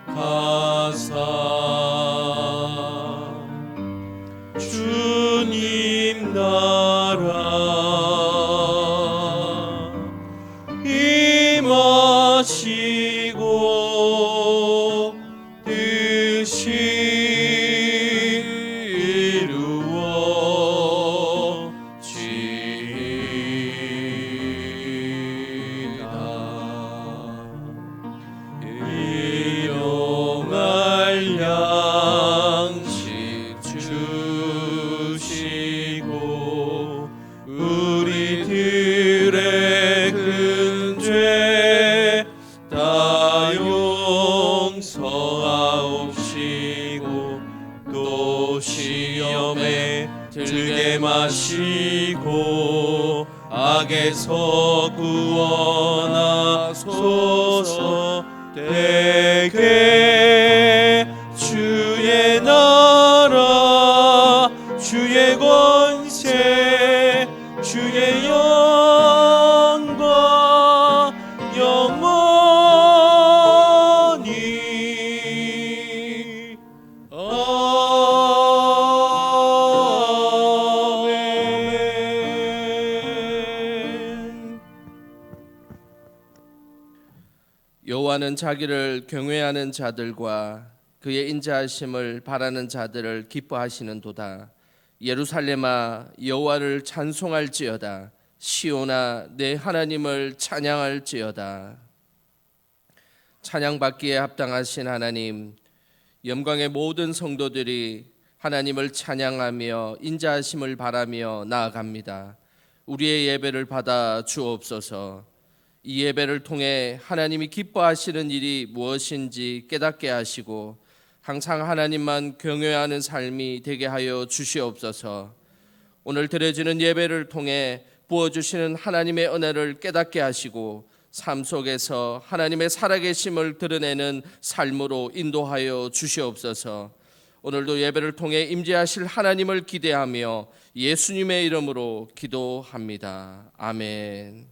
거룩하사 주님 나라 임하시고 뜻이 이루어지이다. 일용할 양식 주시고 우리들의 큰 죄 다 용서하옵시고 또 시험에 들게 마시고 악에서 구원하소서. 대개 주의 나라 주의 권세 주의 영광 영원히 아멘. 여호와는 자기를 경외하는 자들과 그의 인자하심을 바라는 자들을 기뻐하시는도다. 예루살렘아 여호와를 찬송할지어다. 시온아 내 하나님을 찬양할지어다. 찬양받기에 합당하신 하나님, 영광의 모든 성도들이 하나님을 찬양하며 인자하심을 바라며 나아갑니다. 우리의 예배를 받아 주옵소서. 이 예배를 통해 하나님이 기뻐하시는 일이 무엇인지 깨닫게 하시고 항상 하나님만 경외하는 삶이 되게 하여 주시옵소서. 오늘 드려지는 예배를 통해 부어주시는 하나님의 은혜를 깨닫게 하시고 삶 속에서 하나님의 살아계심을 드러내는 삶으로 인도하여 주시옵소서. 오늘도 예배를 통해 임재하실 하나님을 기대하며 예수님의 이름으로 기도합니다. 아멘.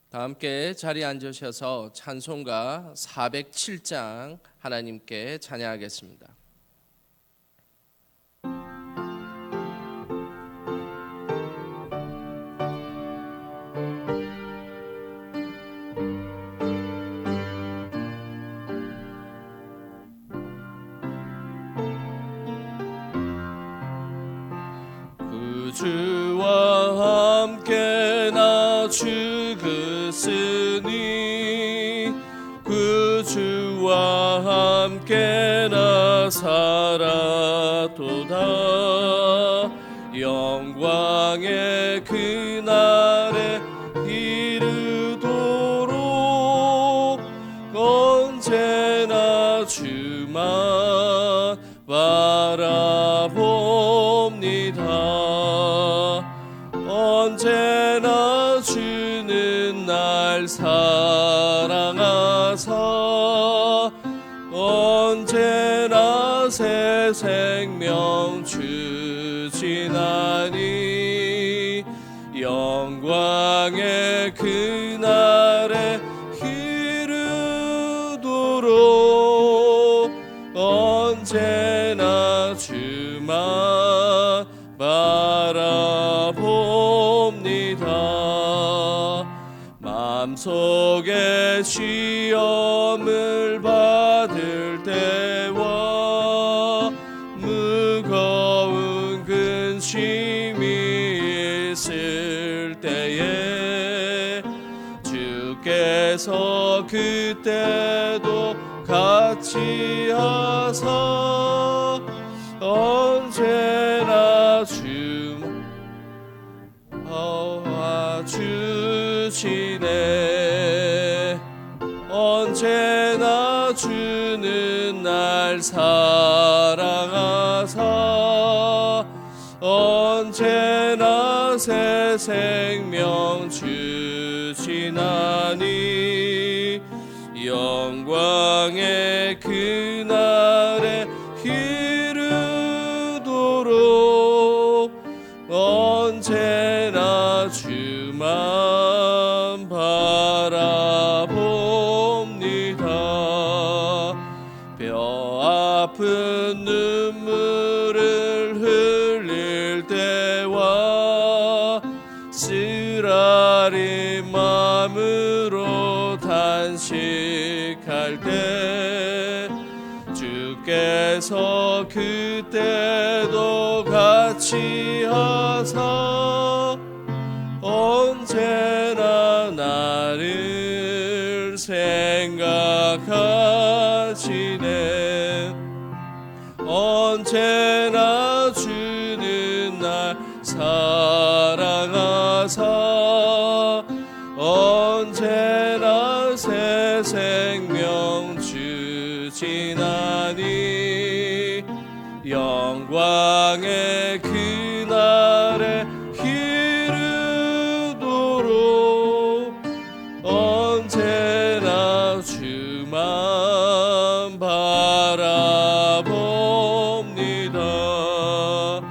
다 함께 자리에 앉으셔서 찬송가 407장 하나님께 찬양하겠습니다. 주와 함께 나 죽으시니 그 주와 함께 나 살았도다. 영광의 그날에 이르도록 언제나 주만 바라봅니다. 언제나 주는 날 사랑하사 언제나 새 생명 주시나니 영광의 그날에 이르도록 언제나 주만 바라봅니다. 마음속에 시험을 받을 때와 무거운 근심이 있을 때에 주께서 그때도 같이 하사 언제나 주시네. 언제나 주는 날 사랑하사 언제나 새 생명 주시나니 영광의 그날에 뼈 아픈 눈물을 흘릴 때와 쓰라린 마음으로 단식할 때 주께서 그때도 같이 하사 언제나 나를 생각하시네. 언제나 주는 날 사랑하사 언제나 새 생명 주시나니 영광의 그날에 이르도록 언제나 주만 바라봅니다.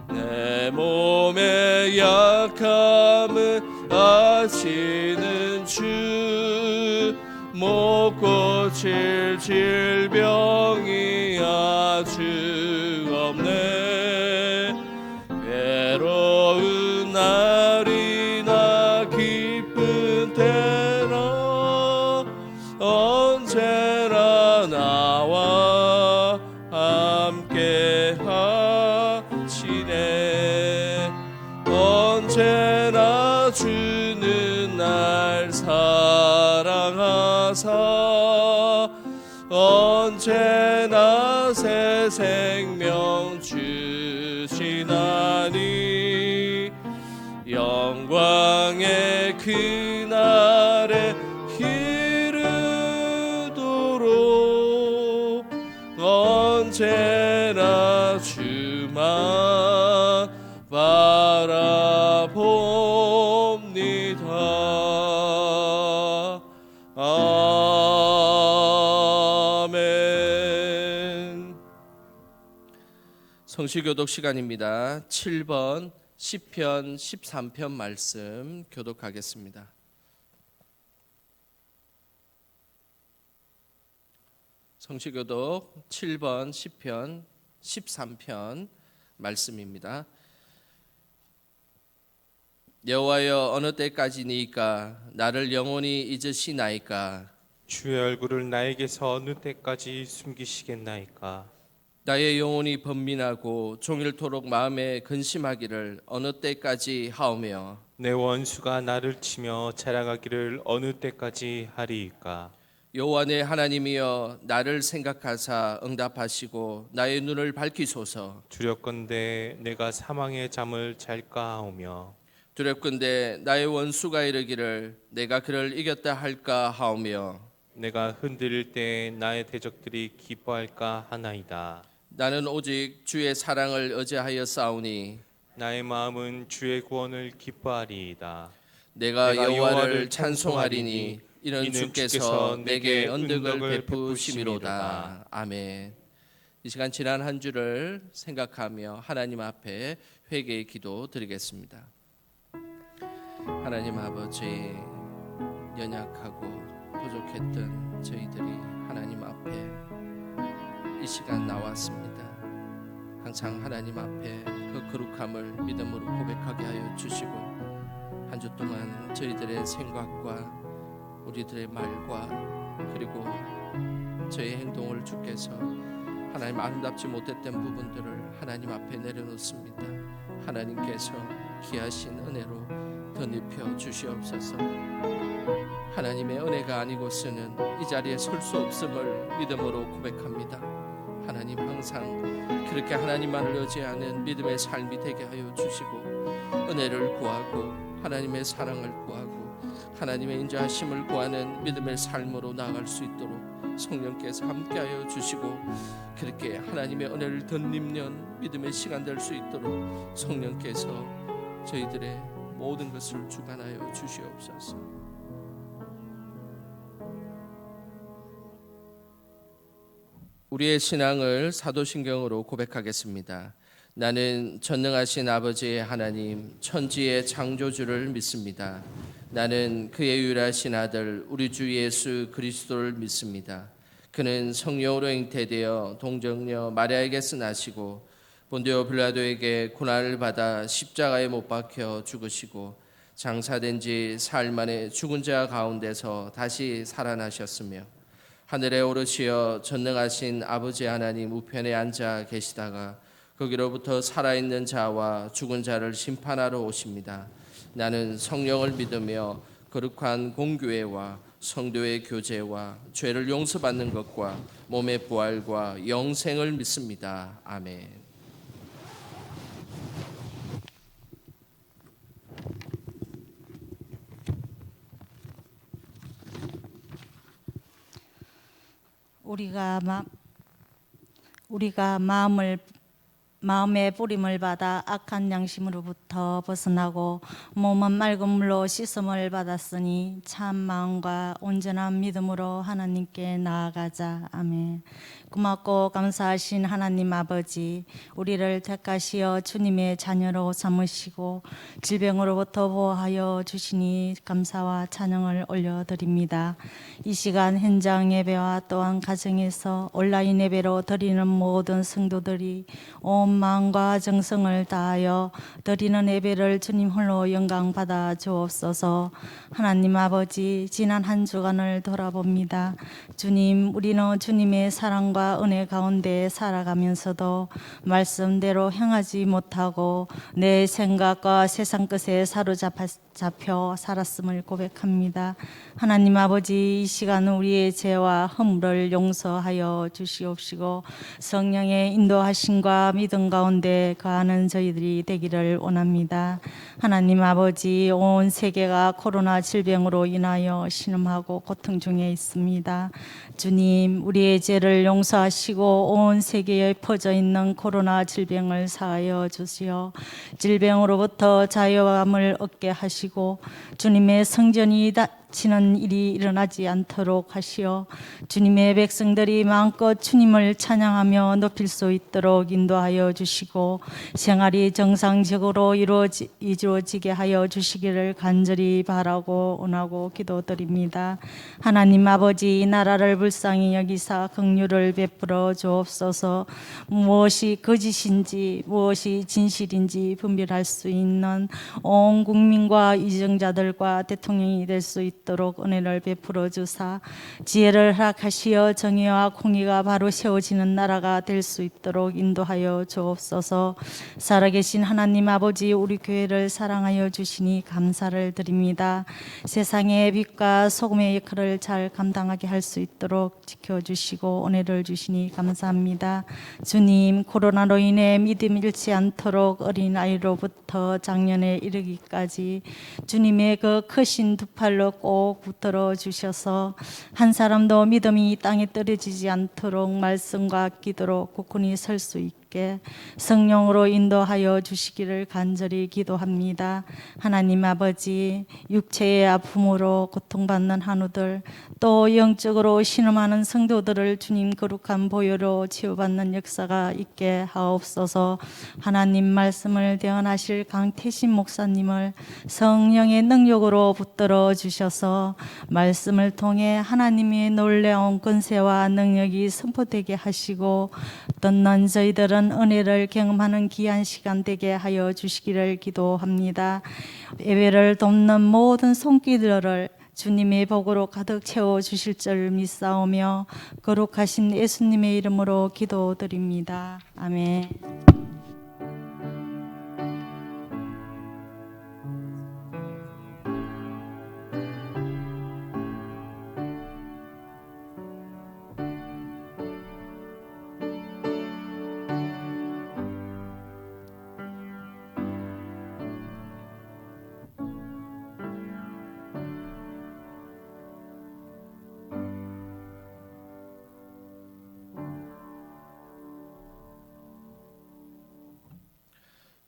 내 몸의 약함을 아시는 주, 못 고칠 질병이 아주 없네. 외로운 날이나 기쁜 때나 언제나 나와 함께 하시네. 언제나 주는 날 사랑하사 언제나 새 생명 주시나니 영광의 그날에 이르도록 언제나 주만 바라봅니다. 아멘. 성시교독 시간입니다. 7번 10편 13편 말씀 교독하겠습니다. 성시교독 7번 10편 13편 말씀입니다. 여호와여 어느 때까지니까 나를 영원히 잊으시나이까. 주의 얼굴을 나에게서 어느 때까지 숨기시겠나이까. 나의 영혼이 번민하고 종일토록 마음에 근심하기를 어느 때까지 하오며 내 원수가 나를 치며 자랑하기를 어느 때까지 하리이까. 여호와 내 하나님이여 나를 생각하사 응답하시고 나의 눈을 밝히소서. 두렵건대 내가 사망의 잠을 잘까 하오며 두렵건대 나의 원수가 이르기를 내가 그를 이겼다 할까 하오며 내가 흔들릴 때 나의 대적들이 기뻐할까 하나이다. 나는 오직 주의 사랑을 의지하여 싸우니 나의 마음은 주의 구원을 기뻐하리이다. 내가 내가 여호와를 여호와를 찬송하리니 이는 이는 주께서 내게 언덕을 은덕을 베푸심이로다. 베푸심이로다. 아멘. 이 시간 지난 한 주를 생각하며 하나님 앞에 회개의 기도 드리겠습니다. 하나님 아버지, 연약하고 부족했던 저희들이 하나님 앞에 이 시간 나왔습니다. 항상 하나님 앞에 그 거룩함을 믿음으로 고백하게 하여 주시고 한 주 동안 저희들의 생각과 우리들의 말과 그리고 저희 행동을 주께서 하나님 아름답지 못했던 부분들을 하나님 앞에 내려놓습니다. 하나님께서 귀하신 은혜로 덧입혀 주시옵소서. 하나님의 은혜가 아니고서는 이 자리에 설 수 없음을 믿음으로 고백합니다. 하나님 항상 그렇게 하나님만을 의지하는 믿음의 삶이 되게 하여 주시고 은혜를 구하고 하나님의 사랑을 구하고 하나님의 인자하심을 구하는 믿음의 삶으로 나아갈 수 있도록 성령께서 함께하여 주시고 그렇게 하나님의 은혜를 덧입는 믿음의 시간 될 수 있도록 성령께서 저희들의 모든 것을 주관하여 주시옵소서. 우리의 신앙을 사도신경으로 고백하겠습니다. 나는 전능하신 아버지 하나님 천지의 창조주를 믿습니다. 나는 그의 유일하신 아들 우리 주 예수 그리스도를 믿습니다. 그는 성령으로 잉태되어 동정녀 마리아에게서 나시고 본디오 빌라도에게 고난을 받아 십자가에 못 박혀 죽으시고 장사된 지 사흘 만에 죽은 자 가운데서 다시 살아나셨으며 하늘에 오르시어 전능하신 아버지 하나님 우편에 앉아 계시다가 거기로부터 살아있는 자와 죽은 자를 심판하러 오십니다. 나는 성령을 믿으며 거룩한 공교회와 성도의 교제와 죄를 용서받는 것과 몸의 부활과 영생을 믿습니다. 아멘. 우리가 마음의 뿌림을 받아 악한 양심으로부터 벗어나고 몸은 맑은 물로 씻음을 받았으니 참 마음과 온전한 믿음으로 하나님께 나아가자. 아멘. 고맙고 감사하신 하나님 아버지, 우리를 택하시어 주님의 자녀로 삼으시고 질병으로부터 보호하여 주시니 감사와 찬양을 올려드립니다. 이 시간 현장 예배와 또한 가정에서 온라인 예배로 드리는 모든 성도들이 온 마음과 정성을 다하여 드리는 예배를 주님 홀로 영광 받아 주옵소서. 하나님 아버지, 지난 한 주간을 돌아봅니다. 주님, 우리는 주님의 사랑과 은혜 가운데 살아가면서도 말씀대로 행하지 못하고 내 생각과 세상 것에 사로잡혀 살았음을 고백합니다. 하나님 아버지, 이 시간 우리의 죄와 허물을 용서하여 주시옵시고 성령의 인도하심과 믿음 가운데 거하는 저희들이 되기를 원합니다. 하나님 아버지, 온 세계가 코로나 질병으로 인하여 신음하고 고통 중에 있습니다. 주님, 우리의 죄를 용서하시고 온 세계에 퍼져 있는 코로나 질병을 사하여 주시어 질병으로부터 자유함을 얻게 하시고 주님의 성전이 닫히는 일이 일어나지 않도록 하시어 주님의 백성들이 마음껏 주님을 찬양하며 높일 수 있도록 인도하여 주시고 생활이 정상적으로 이루어지게 하여 주시기를 간절히 바라고 원하고 기도드립니다. 하나님 아버지, 이 나라를 불쌍히 여기사 긍휼을 베풀어 주옵소서. 무엇이 거짓인지 무엇이 진실인지 분별할 수 있는 온 국민과 이정자들과 대통령이 될 수 있도록 은혜를 베풀어 주사 지혜를 허락하시어 정의와 공의가 바로 세워지는 나라가 될 수 있도록 인도하여 주옵소서. 살아계신 하나님 아버지, 우리 교회를 사랑하여 주시니 감사를 드립니다. 세상의 빛과 소금의 역할을 잘 감당하게 할 수 있도록 지켜주시고 은혜를 주시니 감사합니다. 주님, 코로나로 인해 믿음 잃지 않도록 어린아이로부터 장년에 이르기까지 주님의 그 크신 두 팔로 꼭 붙들어 주셔서 한 사람도 믿음이 땅에 떨어지지 않도록 말씀과 기도로 굳건히 설 수 있게 성령으로 인도하여 주시기를 간절히 기도합니다. 하나님 아버지, 육체의 아픔으로 고통받는 한우들, 또 영적으로 신음하는 성도들을 주님 거룩한 보혈로 치유받는 역사가 있게 하옵소서. 하나님 말씀을 대언하실 강태신 목사님을 성령의 능력으로 붙들어 주셔서 말씀을 통해 하나님의 놀라운 권세와 능력이 선포되게 하시고 듣는 저희들은 은혜를 경험하는 귀한 시간 되게 하여 주시기를 기도합니다. 예배를 돕는 모든 손길들을 주님의 복으로 가득 채워 주실 줄 믿사오며 거룩하신 예수님의 이름으로 기도드립니다. 아멘.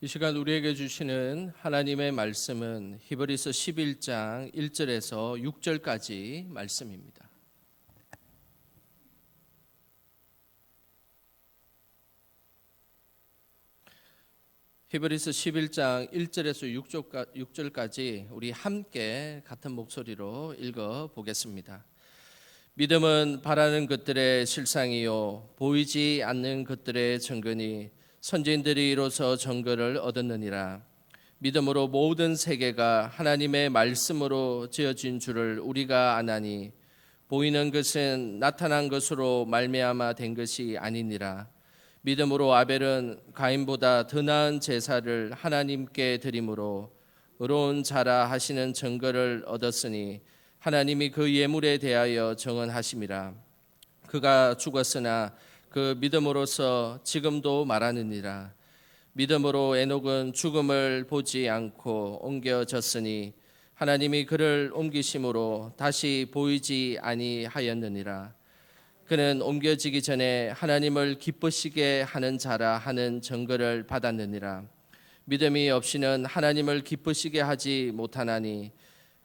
이 시간 우리에게 주시는 하나님의 말씀은 히브리서 11장 1절에서 6절까지 말씀입니다. 히브리서 11장 1절에서 6절까지 우리 함께 같은 목소리로 읽어 보겠습니다. 믿음은 바라는 것들의 실상이요 보이지 않는 것들의 증거니 선지인들이 이로써 증거를 얻었느니라. 믿음으로 모든 세계가 하나님의 말씀으로 지어진 줄을 우리가 아나니 보이는 것은 나타난 것으로 말미암아 된 것이 아니니라. 믿음으로 아벨은 가인보다 더 나은 제사를 하나님께 드림으로 의로운 자라 하시는 증거를 얻었으니 하나님이 그 예물에 대하여 정언하심이라. 그가 죽었으나 그 믿음으로서 지금도 말하느니라. 믿음으로 에녹은 죽음을 보지 않고 옮겨졌으니 하나님이 그를 옮기심으로 다시 보이지 아니하였느니라. 그는 옮겨지기 전에 하나님을 기쁘시게 하는 자라 하는 증거를 받았느니라. 믿음이 없이는 하나님을 기쁘시게 하지 못하나니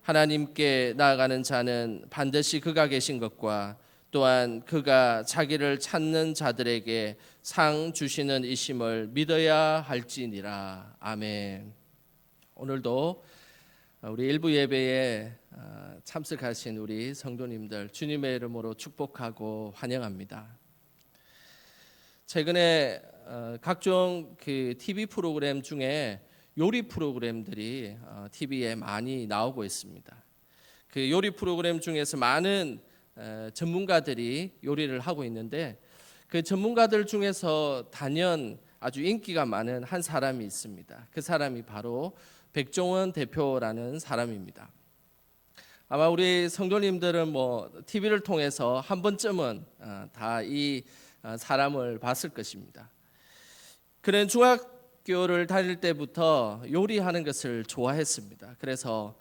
하나님께 나아가는 자는 반드시 그가 계신 것과 또한 그가 자기를 찾는 자들에게 상 주시는 이심을 믿어야 할지니라. 아멘. 오늘도 우리 일부 예배에 참석하신 우리 성도님들 주님의 이름으로 축복하고 환영합니다. 최근에 각종 그 TV 프로그램 중에 요리 프로그램들이 TV에 많이 나오고 있습니다. 그 요리 프로그램 중에서 많은 전문가들이 요리를 하고 있는데 그 전문가들 중에서 단연 아주 인기가 많은 한 사람이 있습니다. 그 사람이 바로 백종원 대표라는 사람입니다. 아마 우리 성도님들은 뭐 TV를 통해서 한 번쯤은 다 이 사람을 봤을 것입니다. 그는 중학교를 다닐 때부터 요리하는 것을 좋아했습니다. 그래서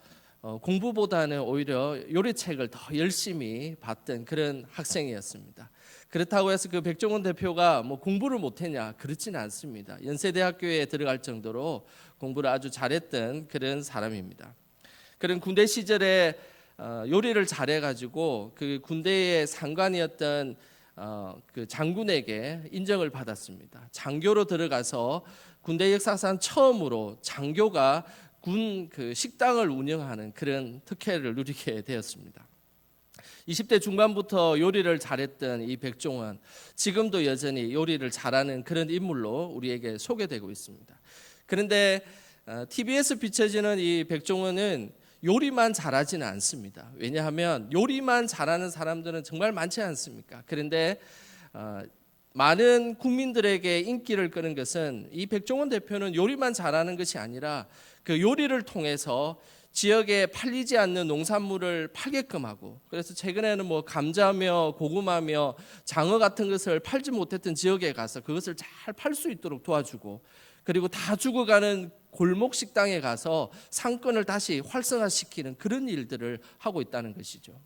공부보다는 오히려 요리책을 더 열심히 봤던 그런 학생이었습니다. 그렇다고 해서 그 백종원 대표가 뭐 공부를 못했냐? 그렇지는 않습니다. 연세대학교에 들어갈 정도로 공부를 아주 잘했던 그런 사람입니다. 그런 군대 시절에 요리를 잘해가지고 그 군대의 상관이었던 그 장군에게 인정을 받았습니다. 장교로 들어가서 군대 역사상 처음으로 장교가 군 그 식당을 운영하는 그런 특혜를 누리게 되었습니다. 20대 중반부터 요리를 잘했던 이 백종원, 지금도 여전히 요리를 잘하는 그런 인물로 우리에게 소개되고 있습니다. 그런데 TV에서 비춰지는 이 백종원은 요리만 잘하지는 않습니다. 왜냐하면 요리만 잘하는 사람들은 정말 많지 않습니까? 그런데 많은 국민들에게 인기를 끄는 것은 이 백종원 대표는 요리만 잘하는 것이 아니라 그 요리를 통해서 지역에 팔리지 않는 농산물을 팔게끔 하고, 그래서 최근에는 뭐 감자며 고구마며 장어 같은 것을 팔지 못했던 지역에 가서 그것을 잘 팔 수 있도록 도와주고, 그리고 다 죽어가는 골목 식당에 가서 상권을 다시 활성화시키는 그런 일들을 하고 있다는 것이죠.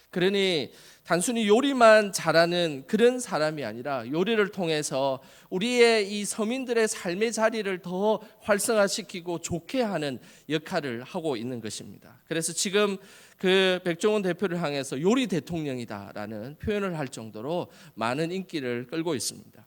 그러니 단순히 요리만 잘하는 그런 사람이 아니라 요리를 통해서 우리의 이 서민들의 삶의 자리를 더 활성화시키고 좋게 하는 역할을 하고 있는 것입니다. 그래서 지금 그 백종원 대표를 향해서 요리 대통령이다라는 표현을 할 정도로 많은 인기를 끌고 있습니다.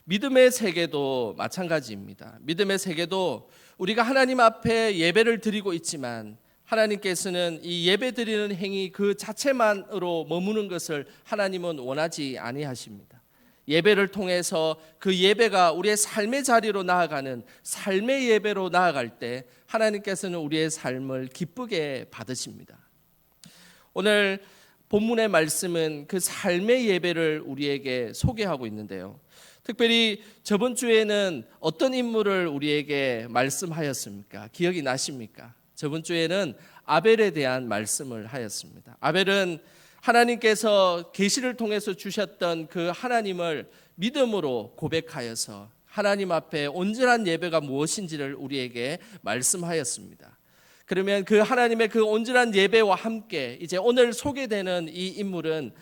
믿음의 세계도 마찬가지입니다. 믿음의 세계도 우리가 하나님 앞에 예배를 드리고 있지만 하나님께서는 이 예배드리는 행위 그 자체만으로 머무는 것을 하나님은 원하지 아니하십니다. 예배를 통해서 그 예배가 우리의 삶의 자리로 나아가는 삶의 예배로 나아갈 때 하나님께서는 우리의 삶을 기쁘게 받으십니다. 오늘 본문의 말씀은 그 삶의 예배를 우리에게 소개하고 있는데요. 특별히 저번 주에는 어떤 인물을 우리에게 말씀하였습니까? 기억이 나십니까? 저번 주에는 아벨에 대한 말씀을 하였습니다. 아벨은 하나님께서 계시를 통해서 주셨던 그 하나님을 믿음으로 고백하여서 하나님 앞에 온전한 예배가 무엇인지를 우리에게 말씀하였습니다. 그러면 그 하나님의 그 온전한 예배와 함께 이제 오늘 소개되는 이 인물은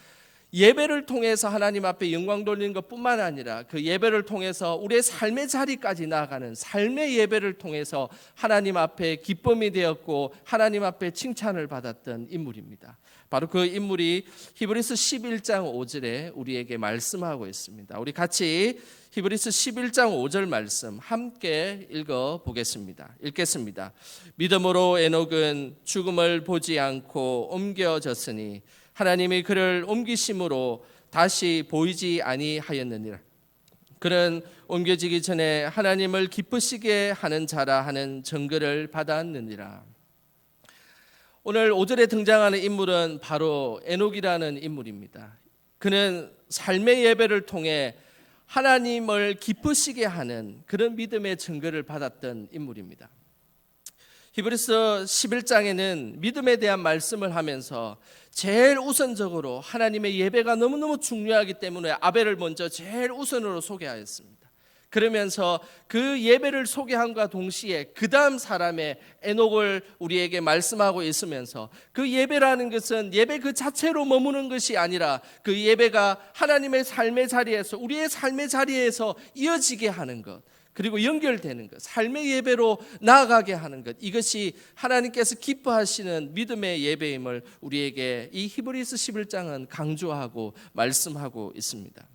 예배를 통해서 하나님 앞에 영광 돌리는 것뿐만 아니라 그 예배를 통해서 우리의 삶의 자리까지 나아가는 삶의 예배를 통해서 하나님 앞에 기쁨이 되었고 하나님 앞에 칭찬을 받았던 인물입니다. 바로 그 인물이 히브리서 11장 5절에 우리에게 말씀하고 있습니다. 우리 같이 히브리서 11장 5절 말씀 함께 읽어보겠습니다. 읽겠습니다. 믿음으로 에녹은 죽음을 보지 않고 옮겨졌으니 하나님이 그를 옮기심으로 다시 보이지 아니하였느니라. 그는 옮겨지기 전에 하나님을 기쁘시게 하는 자라 하는 증거를 받았느니라. 오늘 5절에 등장하는 인물은 바로 에녹이라는 인물입니다. 그는 삶의 예배를 통해 하나님을 기쁘시게 하는 그런 믿음의 증거를 받았던 인물입니다. 히브리서 11장에는 믿음에 대한 말씀을 하면서 제일 우선적으로 하나님의 예배가 너무너무 중요하기 때문에 아벨을 먼저 제일 우선으로 소개하였습니다. 그러면서 그 예배를 소개함과 동시에 그 다음 사람의 에녹을 우리에게 말씀하고 있으면서 그 예배라는 것은 예배 그 자체로 머무는 것이 아니라 그 예배가 하나님의 삶의 자리에서 우리의 삶의 자리에서 이어지게 하는 것, 그리고 연결되는 것, 삶의 예배로 나아가게 하는 것, 이것이 하나님께서 기뻐하시는 믿음의 예배임을 우리에게 이 히브리서 11장은 강조하고 말씀하고 있습니다.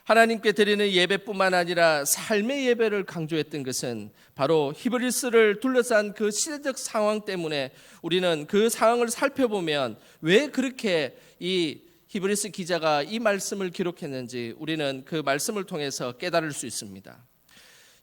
하나님께 드리는 예배뿐만 아니라 삶의 예배를 강조했던 것은 바로 히브리서를 둘러싼 그 시대적 상황 때문에 우리는 그 상황을 살펴보면 왜 그렇게 이 히브리서 기자가 이 말씀을 기록했는지 우리는 그 말씀을 통해서 깨달을 수 있습니다.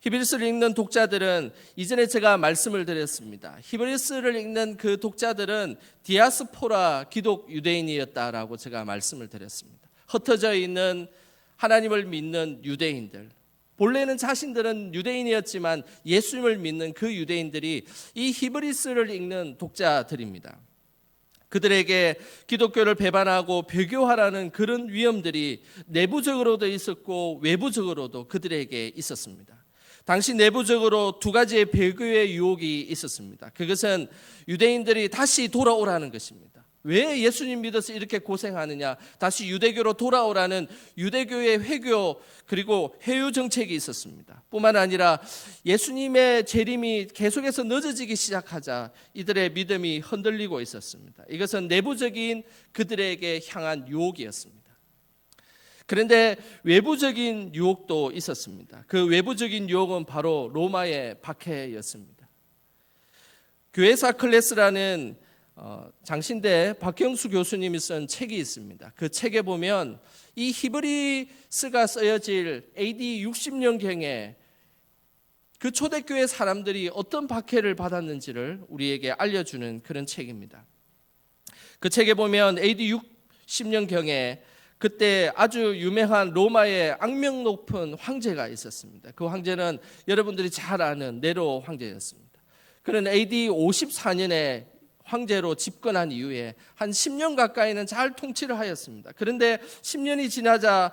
히브리서를 읽는 독자들은 이전에 제가 말씀을 드렸습니다. 히브리서를 읽는 그 독자들은 디아스포라 기독 유대인이었다라고 제가 말씀을 드렸습니다. 흩어져 있는 하나님을 믿는 유대인들, 본래는 자신들은 유대인이었지만 예수님을 믿는 그 유대인들이 이 히브리서를 읽는 독자들입니다. 그들에게 기독교를 배반하고 배교하라는 그런 위험들이 내부적으로도 있었고 외부적으로도 그들에게 있었습니다. 당시 내부적으로 두 가지의 배교의 유혹이 있었습니다. 그것은 유대인들이 다시 돌아오라는 것입니다. 왜 예수님 믿어서 이렇게 고생하느냐, 다시 유대교로 돌아오라는 유대교의 회교 그리고 회유 정책이 있었습니다. 뿐만 아니라 예수님의 재림이 계속해서 늦어지기 시작하자 이들의 믿음이 흔들리고 있었습니다. 이것은 내부적인 그들에게 향한 유혹이었습니다. 그런데 외부적인 유혹도 있었습니다. 그 외부적인 유혹은 바로 로마의 박해였습니다. 교회사 클래스라는 장신대 박경수 교수님이 쓴 책이 있습니다. 그 책에 보면 이 히브리서가 쓰여질 AD 60년경에 그 초대교회 사람들이 어떤 박해를 받았는지를 우리에게 알려주는 그런 책입니다. 그 책에 보면 AD 60년경에 그때 아주 유명한 로마의 악명 높은 황제가 있었습니다. 그 황제는 여러분들이 잘 아는 네로 황제였습니다. 그는 AD 54년에 황제로 집권한 이후에 한 10년 가까이는 잘 통치를 하였습니다. 그런데 10년이 지나자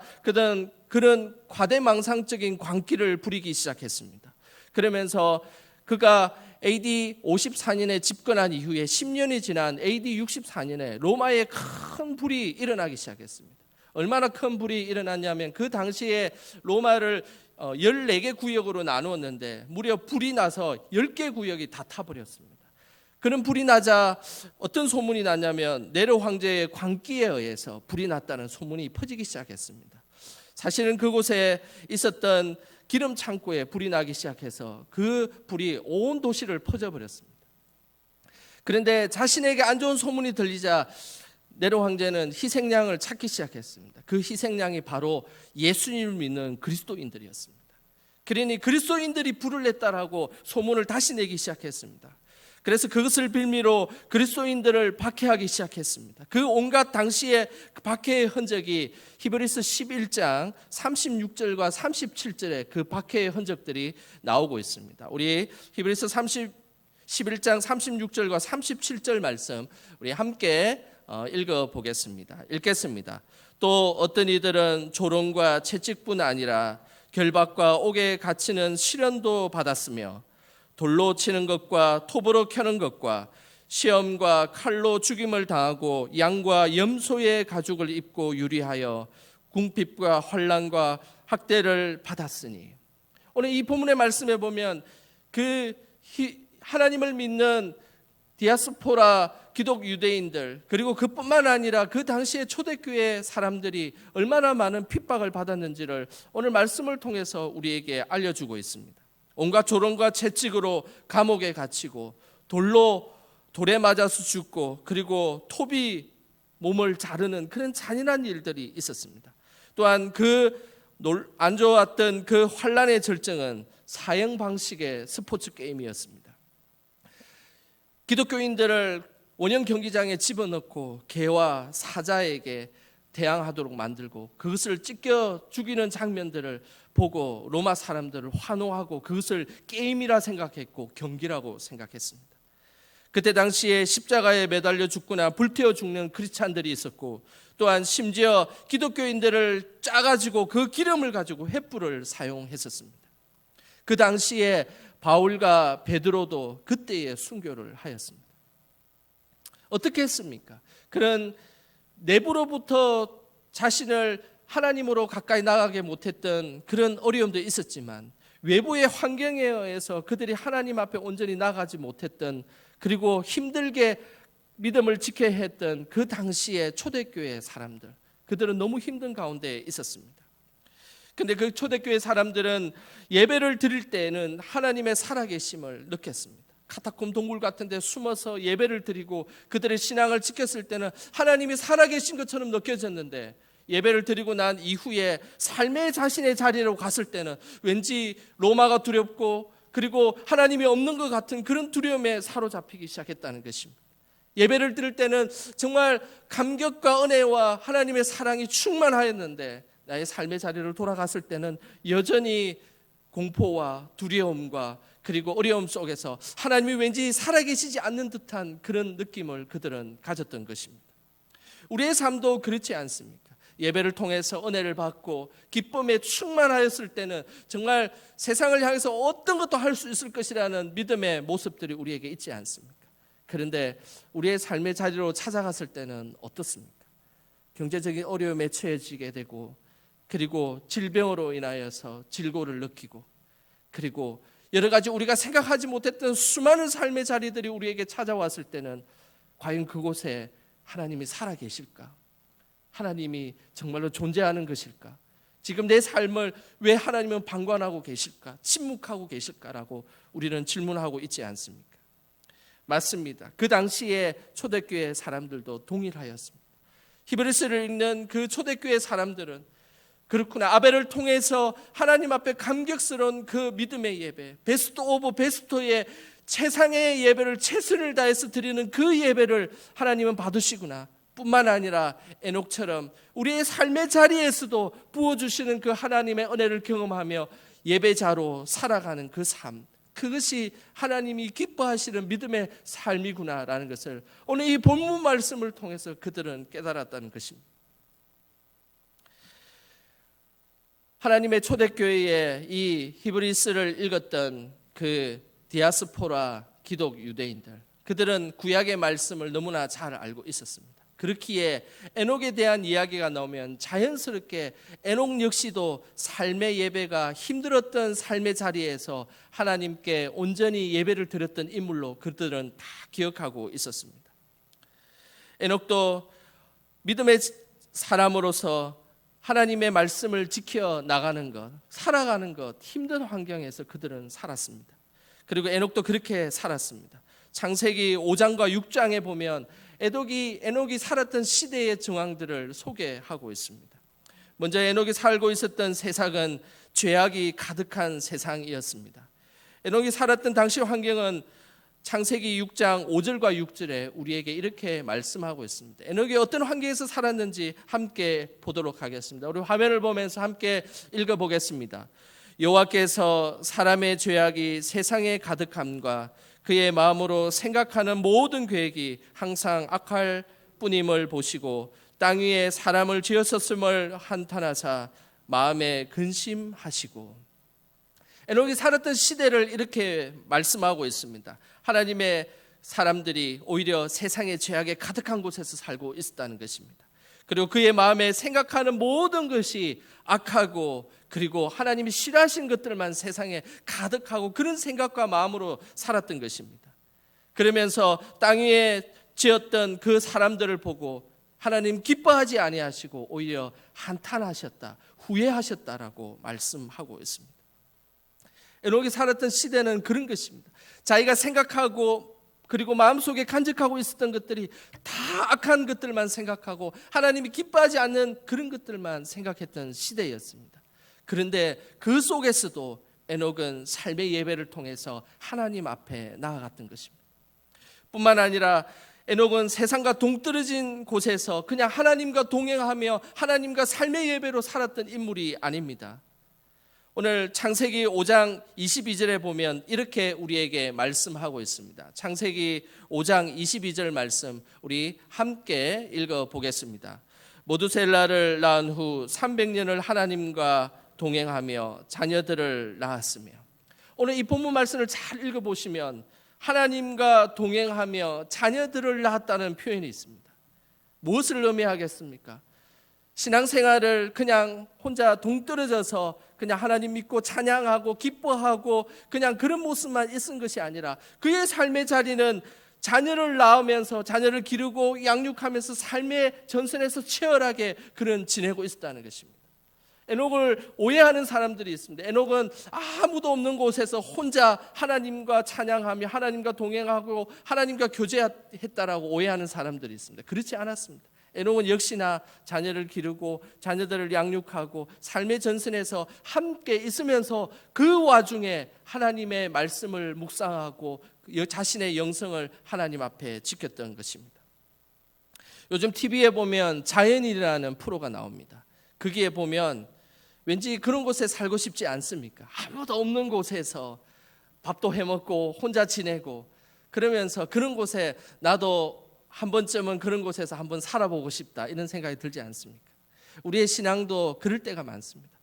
그런 과대망상적인 광기를 부리기 시작했습니다. 그러면서 그가 AD 54년에 집권한 이후에 10년이 지난 AD 64년에 로마에 큰 불이 일어나기 시작했습니다. 얼마나 큰 불이 일어났냐면 그 당시에 로마를 14개 구역으로 나누었는데 무려 불이 나서 10개 구역이 다 타버렸습니다. 그런 불이 나자 어떤 소문이 났냐면 네로 황제의 광기에 의해서 불이 났다는 소문이 퍼지기 시작했습니다. 사실은 그곳에 있었던 기름 창고에 불이 나기 시작해서 그 불이 온 도시를 퍼져버렸습니다. 그런데 자신에게 안 좋은 소문이 들리자 네로 황제는 희생양을 찾기 시작했습니다. 그 희생양이 바로 예수님을 믿는 그리스도인들이었습니다. 그러니 그리스도인들이 불을 냈다라고 소문을 다시 내기 시작했습니다. 그래서 그것을 빌미로 그리스도인들을 박해하기 시작했습니다. 그 온갖 당시의 박해의 흔적이 히브리서 11장 36절과 37절에 그 박해의 흔적들이 나오고 있습니다. 우리 히브리서 11장 36절과 37절 말씀 우리 함께 읽어보겠습니다. 읽겠습니다. 또 어떤 이들은 조롱과 채찍뿐 아니라 결박과 옥에 갇히는 시련도 받았으며 돌로 치는 것과 톱으로 켜는 것과 시험과 칼로 죽임을 당하고 양과 염소의 가죽을 입고 유리하여 궁핍과 환난과 학대를 받았으니. 오늘 이 본문의 말씀에 보면 그 하나님을 믿는 디아스포라 기독 유대인들 그리고 그뿐만 아니라 그 당시의 초대교회 사람들이 얼마나 많은 핍박을 받았는지를 오늘 말씀을 통해서 우리에게 알려주고 있습니다. 온갖 조롱과 채찍으로 감옥에 갇히고 돌에 맞아서 죽고 그리고 톱이 몸을 자르는 그런 잔인한 일들이 있었습니다. 또한 그 안 좋았던 그 환란의 절정은 사형 방식의 스포츠 게임이었습니다. 기독교인들을 원형 경기장에 집어넣고 개와 사자에게 대항하도록 만들고 그것을 찢겨 죽이는 장면들을 보고 로마 사람들을 환호하고 그것을 게임이라 생각했고 경기라고 생각했습니다. 그때 당시에 십자가에 매달려 죽거나 불태워 죽는 크리스찬들이 있었고 또한 심지어 기독교인들을 짜가지고 그 기름을 가지고 횃불을 사용했었습니다. 그 당시에 바울과 베드로도 그때의 순교를 하였습니다. 어떻게 했습니까? 그런 내부로부터 자신을 하나님으로 가까이 나가게 못했던 그런 어려움도 있었지만 외부의 환경에 의해서 그들이 하나님 앞에 온전히 나가지 못했던 그리고 힘들게 믿음을 지켜야 했던 그 당시의 초대교회 사람들, 그들은 너무 힘든 가운데 있었습니다. 근데 그 초대교회 사람들은 예배를 드릴 때에는 하나님의 살아계심을 느꼈습니다. 카타콤 동굴 같은 데 숨어서 예배를 드리고 그들의 신앙을 지켰을 때는 하나님이 살아계신 것처럼 느껴졌는데 예배를 드리고 난 이후에 삶의 자신의 자리로 갔을 때는 왠지 로마가 두렵고 그리고 하나님이 없는 것 같은 그런 두려움에 사로잡히기 시작했다는 것입니다. 예배를 드릴 때는 정말 감격과 은혜와 하나님의 사랑이 충만하였는데 나의 삶의 자리로 돌아갔을 때는 여전히 공포와 두려움과 그리고 어려움 속에서 하나님이 왠지 살아계시지 않는 듯한 그런 느낌을 그들은 가졌던 것입니다. 우리의 삶도 그렇지 않습니까? 예배를 통해서 은혜를 받고 기쁨에 충만하였을 때는 정말 세상을 향해서 어떤 것도 할 수 있을 것이라는 믿음의 모습들이 우리에게 있지 않습니까? 그런데 우리의 삶의 자리로 찾아갔을 때는 어떻습니까? 경제적인 어려움에 처해지게 되고 그리고 질병으로 인하여서 질고를 느끼고 그리고 여러 가지 우리가 생각하지 못했던 수많은 삶의 자리들이 우리에게 찾아왔을 때는 과연 그곳에 하나님이 살아계실까? 하나님이 정말로 존재하는 것일까? 지금 내 삶을 왜 하나님은 방관하고 계실까? 침묵하고 계실까라고 우리는 질문하고 있지 않습니까? 맞습니다. 그 당시에 초대교회 사람들도 동일하였습니다. 히브리서를 읽는 그 초대교회 사람들은 그렇구나, 아벨을 통해서 하나님 앞에 감격스러운 그 믿음의 예배, 베스트 오브 베스트의 최상의 예배를 최선을 다해서 드리는 그 예배를 하나님은 받으시구나. 뿐만 아니라 에녹처럼 우리의 삶의 자리에서도 부어주시는 그 하나님의 은혜를 경험하며 예배자로 살아가는 그 삶, 그것이 하나님이 기뻐하시는 믿음의 삶이구나라는 것을 오늘 이 본문 말씀을 통해서 그들은 깨달았다는 것입니다. 하나님의 초대교회의 이 히브리서를 읽었던 그 디아스포라 기독 유대인들, 그들은 구약의 말씀을 너무나 잘 알고 있었습니다. 그렇기에 에녹에 대한 이야기가 나오면 자연스럽게 에녹 역시도 삶의 예배가 힘들었던 삶의 자리에서 하나님께 온전히 예배를 드렸던 인물로 그들은 다 기억하고 있었습니다. 에녹도 믿음의 사람으로서 하나님의 말씀을 지켜 나가는 것, 살아가는 것, 힘든 환경에서 그들은 살았습니다. 그리고 에녹도 그렇게 살았습니다. 창세기 5장과 6장에 보면 에녹이 살았던 시대의 정황들을 소개하고 있습니다. 먼저 에녹이 살고 있었던 세상은 죄악이 가득한 세상이었습니다. 에녹이 살았던 당시 환경은 창세기 6장 5절과 6절에 우리에게 이렇게 말씀하고 있습니다. 에녹이 어떤 환경에서 살았는지 함께 보도록 하겠습니다. 우리 화면을 보면서 함께 읽어보겠습니다. 여호와께서 사람의 죄악이 세상에 가득함과 그의 마음으로 생각하는 모든 계획이 항상 악할 뿐임을 보시고 땅 위에 사람을 지었었음을 한탄하사 마음에 근심하시고. 에녹이 살았던 시대를 이렇게 말씀하고 있습니다. 하나님의 사람들이 오히려 세상의 죄악에 가득한 곳에서 살고 있었다는 것입니다. 그리고 그의 마음에 생각하는 모든 것이 악하고 그리고 하나님이 싫어하신 것들만 세상에 가득하고 그런 생각과 마음으로 살았던 것입니다. 그러면서 땅 위에 지었던 그 사람들을 보고 하나님 기뻐하지 아니하시고 오히려 한탄하셨다, 후회하셨다라고 말씀하고 있습니다. 에녹이 살았던 시대는 그런 것입니다. 자기가 생각하고 그리고 마음속에 간직하고 있었던 것들이 다 악한 것들만 생각하고 하나님이 기뻐하지 않는 그런 것들만 생각했던 시대였습니다. 그런데 그 속에서도 에녹은 삶의 예배를 통해서 하나님 앞에 나아갔던 것입니다. 뿐만 아니라 에녹은 세상과 동떨어진 곳에서 그냥 하나님과 동행하며 하나님과 삶의 예배로 살았던 인물이 아닙니다. 오늘 창세기 5장 22절에 보면 이렇게 우리에게 말씀하고 있습니다. 창세기 5장 22절 말씀 우리 함께 읽어보겠습니다. 모두셀라를 낳은 후 300년을 하나님과 동행하며 자녀들을 낳았으며, 오늘 이 본문 말씀을 잘 읽어보시면 하나님과 동행하며 자녀들을 낳았다는 표현이 있습니다. 무엇을 의미하겠습니까? 신앙생활을 그냥 혼자 동떨어져서 그냥 하나님 믿고 찬양하고 기뻐하고 그냥 그런 모습만 있은 것이 아니라 그의 삶의 자리는 자녀를 낳으면서 자녀를 기르고 양육하면서 삶의 전선에서 치열하게 그는 지내고 있었다는 것입니다. 에녹을 오해하는 사람들이 있습니다. 에녹은 아무도 없는 곳에서 혼자 하나님과 찬양하며 하나님과 동행하고 하나님과 교제했다라고 오해하는 사람들이 있습니다. 그렇지 않았습니다. 에녹은 역시나 자녀를 기르고 자녀들을 양육하고 삶의 전선에서 함께 있으면서 그 와중에 하나님의 말씀을 묵상하고 자신의 영성을 하나님 앞에 지켰던 것입니다. 요즘 TV에 보면 자연인이라는 프로가 나옵니다. 거기에 보면 왠지 그런 곳에 살고 싶지 않습니까? 아무도 없는 곳에서 밥도 해먹고 혼자 지내고 그러면서 그런 곳에 나도 한 번쯤은 그런 곳에서 한번 살아보고 싶다, 이런 생각이 들지 않습니까? 우리의 신앙도 그럴 때가 많습니다.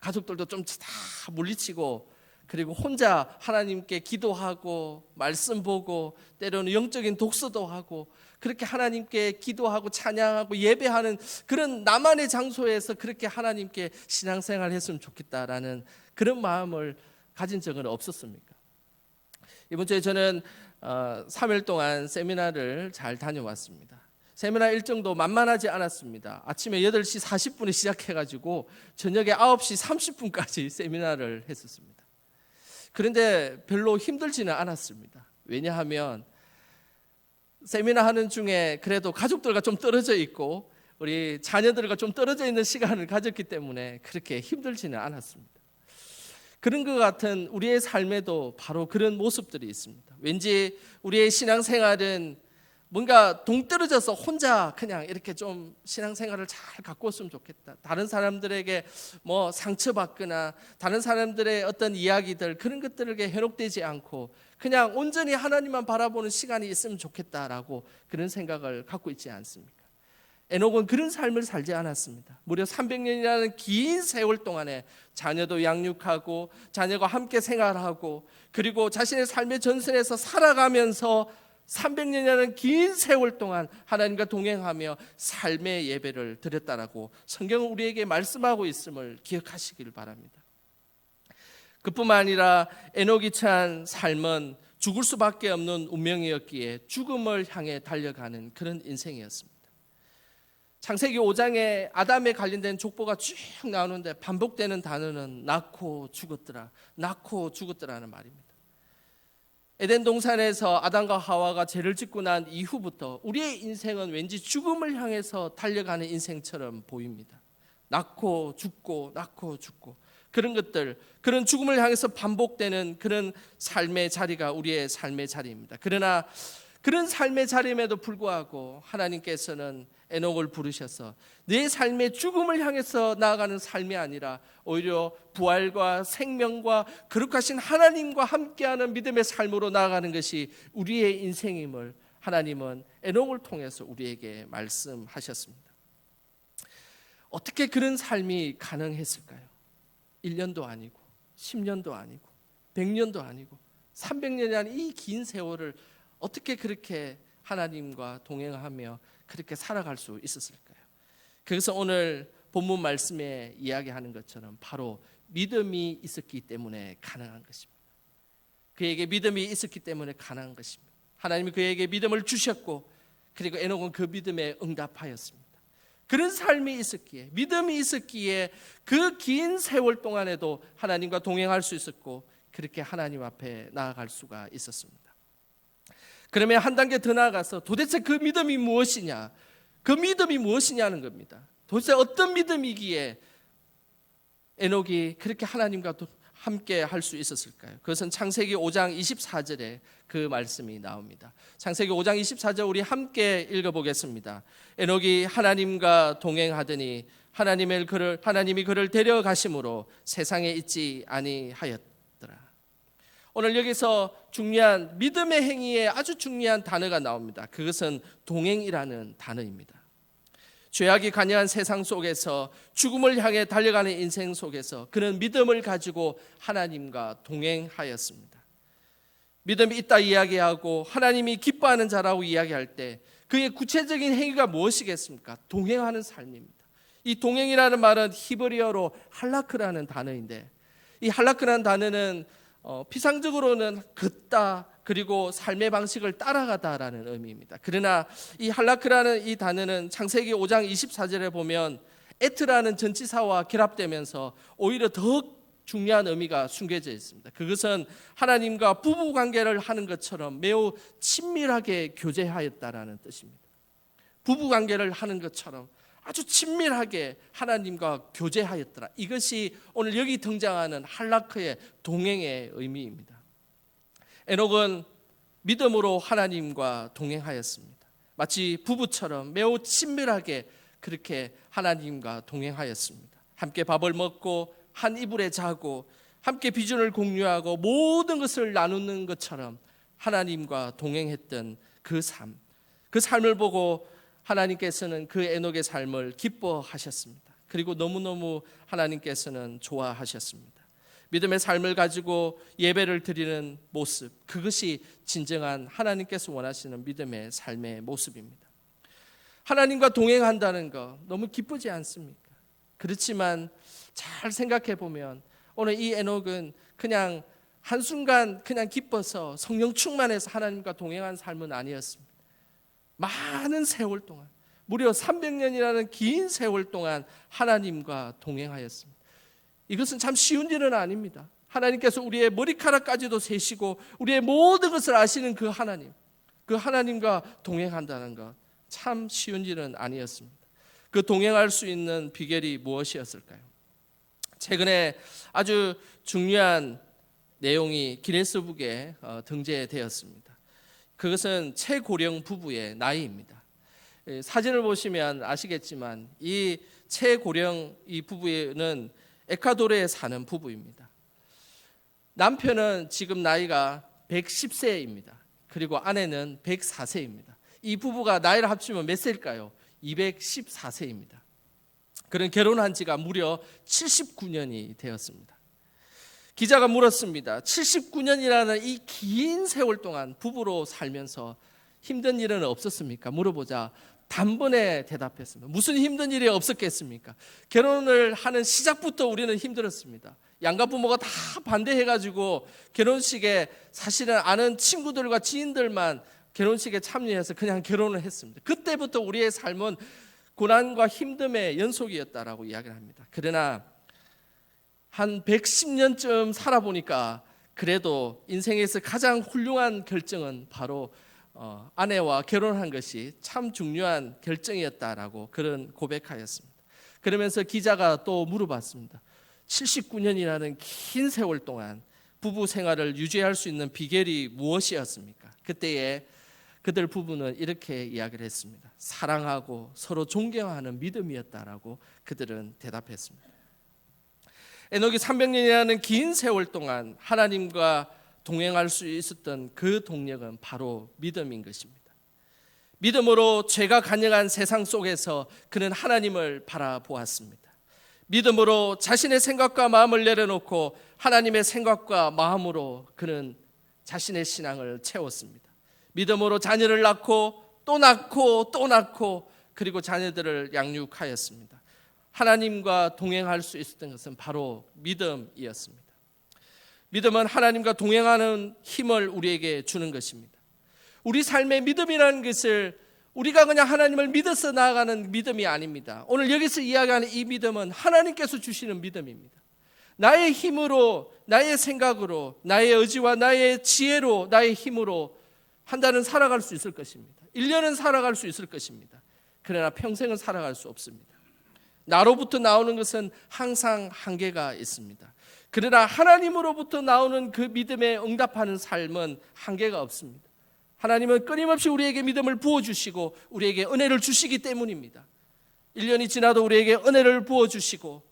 가족들도 좀 다 물리치고 그리고 혼자 하나님께 기도하고 말씀 보고 때로는 영적인 독서도 하고 그렇게 하나님께 기도하고 찬양하고 예배하는 그런 나만의 장소에서 그렇게 하나님께 신앙생활 했으면 좋겠다라는 그런 마음을 가진 적은 없었습니까? 이번 주에 저는 3일 동안 세미나를 잘 다녀왔습니다. 세미나 일정도 만만하지 않았습니다. 아침에 8시 40분에 시작해가지고 저녁에 9시 30분까지 세미나를 했었습니다. 그런데 별로 힘들지는 않았습니다. 왜냐하면 세미나 하는 중에 그래도 가족들과 좀 떨어져 있고 우리 자녀들과 좀 떨어져 있는 시간을 가졌기 때문에 그렇게 힘들지는 않았습니다. 그런 것 같은 우리의 삶에도 바로 그런 모습들이 있습니다. 왠지 우리의 신앙생활은 뭔가 동떨어져서 혼자 그냥 이렇게 좀 신앙생활을 잘 갖고 있으면 좋겠다. 다른 사람들에게 뭐 상처받거나 다른 사람들의 어떤 이야기들 그런 것들에게 현혹되지 않고 그냥 온전히 하나님만 바라보는 시간이 있으면 좋겠다라고 그런 생각을 갖고 있지 않습니까? 에녹은 그런 삶을 살지 않았습니다. 무려 300년이라는 긴 세월 동안에 자녀도 양육하고 자녀가 함께 생활하고 그리고 자신의 삶의 전선에서 살아가면서 300년이라는 긴 세월 동안 하나님과 동행하며 삶의 예배를 드렸다라고 성경은 우리에게 말씀하고 있음을 기억하시길 바랍니다. 그뿐만 아니라 에녹이 처한 삶은 죽을 수밖에 없는 운명이었기에 죽음을 향해 달려가는 그런 인생이었습니다. 창세기 5장에 아담에 관련된 족보가 쭉 나오는데 반복되는 단어는 낳고 죽었더라, 낳고 죽었더라는 말입니다. 에덴 동산에서 아담과 하와가 죄를 짓고 난 이후부터 우리의 인생은 왠지 죽음을 향해서 달려가는 인생처럼 보입니다. 낳고 죽고 낳고 죽고 그런 것들, 그런 죽음을 향해서 반복되는 그런 삶의 자리가 우리의 삶의 자리입니다. 그러나 그런 삶의 자리임에도 불구하고 하나님께서는 에녹을 부르셔서 내 삶의 죽음을 향해서 나아가는 삶이 아니라 오히려 부활과 생명과 거룩하신 하나님과 함께하는 믿음의 삶으로 나아가는 것이 우리의 인생임을 하나님은 에녹을 통해서 우리에게 말씀하셨습니다. 어떻게 그런 삶이 가능했을까요? 1년도 아니고 10년도 아니고 100년도 아니고 300년이라는 이 긴 세월을 어떻게 그렇게 하나님과 동행하며 그렇게 살아갈 수 있었을까요? 그래서 오늘 본문 말씀에 이야기하는 것처럼 바로 믿음이 있었기 때문에 가능한 것입니다. 그에게 믿음이 있었기 때문에 가능한 것입니다. 하나님이 그에게 믿음을 주셨고 그리고 에녹은 그 믿음에 응답하였습니다. 그런 삶이 있었기에, 믿음이 있었기에 그 긴 세월 동안에도 하나님과 동행할 수 있었고 그렇게 하나님 앞에 나아갈 수가 있었습니다. 그러면 한 단계 더 나아가서 도대체 그 믿음이 무엇이냐? 그 믿음이 무엇이냐는 겁니다. 도대체 어떤 믿음이기에 에녹이 그렇게 하나님과 함께 할 수 있었을까요? 그것은 창세기 5장 24절에 그 말씀이 나옵니다. 창세기 5장 24절 우리 함께 읽어보겠습니다. 에녹이 하나님과 동행하더니 하나님이 그를 데려가심으로 세상에 있지 아니하였더라. 오늘 여기서 중요한 믿음의 행위에 아주 중요한 단어가 나옵니다. 그것은 동행이라는 단어입니다. 죄악이 관여한 세상 속에서 죽음을 향해 달려가는 인생 속에서 그는 믿음을 가지고 하나님과 동행하였습니다. 믿음이 있다 이야기하고 하나님이 기뻐하는 자라고 이야기할 때 그의 구체적인 행위가 무엇이겠습니까? 동행하는 삶입니다. 이 동행이라는 말은 히브리어로 할라크라는 단어인데, 이 할라크라는 단어는 피상적으로는 걷다 그리고 삶의 방식을 따라가다라는 의미입니다. 그러나 이 할라크라는 이 단어는 창세기 5장 24절에 보면 에트라는 전치사와 결합되면서 오히려 더 중요한 의미가 숨겨져 있습니다. 그것은 하나님과 부부 관계를 하는 것처럼 매우 친밀하게 교제하였다라는 뜻입니다. 부부 관계를 하는 것처럼 아주 친밀하게 하나님과 교제하였더라. 이것이 오늘 여기 등장하는 할라크의 동행의 의미입니다. 에녹은 믿음으로 하나님과 동행하였습니다. 마치 부부처럼 매우 친밀하게 그렇게 하나님과 동행하였습니다. 함께 밥을 먹고 한 이불에 자고 함께 비전을 공유하고 모든 것을 나누는 것처럼 하나님과 동행했던 그 삶, 그 삶을 보고 하나님께서는 그 에녹의 삶을 기뻐하셨습니다. 그리고 너무너무 하나님께서는 좋아하셨습니다. 믿음의 삶을 가지고 예배를 드리는 모습, 그것이 진정한 하나님께서 원하시는 믿음의 삶의 모습입니다. 하나님과 동행한다는 거 너무 기쁘지 않습니까? 그렇지만 잘 생각해 보면 오늘 이 에녹은 그냥 한순간 그냥 기뻐서 성령 충만해서 하나님과 동행한 삶은 아니었습니다. 많은 세월 동안, 무려 300년이라는 긴 세월 동안 하나님과 동행하였습니다. 이것은 참 쉬운 일은 아닙니다. 하나님께서 우리의 머리카락까지도 세시고 우리의 모든 것을 아시는 그 하나님과 동행한다는 것 참 쉬운 일은 아니었습니다. 그 동행할 수 있는 비결이 무엇이었을까요? 최근에 아주 중요한 내용이 기네스북에 등재되었습니다. 그것은 최고령 부부의 나이입니다. 사진을 보시면 아시겠지만 이 최고령 이 부부는 에콰도르에 사는 부부입니다. 남편은 지금 나이가 110세입니다. 그리고 아내는 104세입니다. 이 부부가 나이를 합치면 몇 세일까요? 214세입니다. 그는 결혼한 지가 무려 79년이 되었습니다. 기자가 물었습니다. 79년이라는 이 긴 세월 동안 부부로 살면서 힘든 일은 없었습니까? 물어보자 단번에 대답했습니다. 무슨 힘든 일이 없었겠습니까? 결혼을 하는 시작부터 우리는 힘들었습니다. 양가 부모가 다 반대해가지고 결혼식에 사실은 아는 친구들과 지인들만 결혼식에 참여해서 그냥 결혼을 했습니다. 그때부터 우리의 삶은 고난과 힘듦의 연속이었다라고 이야기를 합니다. 그러나 한 110년쯤 살아보니까 그래도 인생에서 가장 훌륭한 결정은 바로 아내와 결혼한 것이 참 중요한 결정이었다라고 그런 고백하였습니다. 그러면서 기자가 또 물어봤습니다. 79년이라는 긴 세월 동안 부부 생활을 유지할 수 있는 비결이 무엇이었습니까? 그때에 그들 부부는 이렇게 이야기를 했습니다. 사랑하고 서로 존경하는 믿음이었다라고 그들은 대답했습니다. 에녹이 300년이라는 긴 세월 동안 하나님과 동행할 수 있었던 그 동력은 바로 믿음인 것입니다. 믿음으로 죄가 간영한 세상 속에서 그는 하나님을 바라보았습니다. 믿음으로 자신의 생각과 마음을 내려놓고 하나님의 생각과 마음으로 그는 자신의 신앙을 채웠습니다. 믿음으로 자녀를 낳고 또 낳고 또 낳고 그리고 자녀들을 양육하였습니다. 하나님과 동행할 수 있었던 것은 바로 믿음이었습니다. 믿음은 하나님과 동행하는 힘을 우리에게 주는 것입니다. 우리 삶의 믿음이라는 것을 우리가 그냥 하나님을 믿어서 나아가는 믿음이 아닙니다. 오늘 여기서 이야기하는 이 믿음은 하나님께서 주시는 믿음입니다. 나의 힘으로, 나의 생각으로, 나의 의지와 나의 지혜로, 나의 힘으로 한 달은 살아갈 수 있을 것입니다. 1년은 살아갈 수 있을 것입니다. 그러나 평생은 살아갈 수 없습니다. 나로부터 나오는 것은 항상 한계가 있습니다. 그러나 하나님으로부터 나오는 그 믿음에 응답하는 삶은 한계가 없습니다. 하나님은 끊임없이 우리에게 믿음을 부어주시고 우리에게 은혜를 주시기 때문입니다. 1년이 지나도 우리에게 은혜를 부어주시고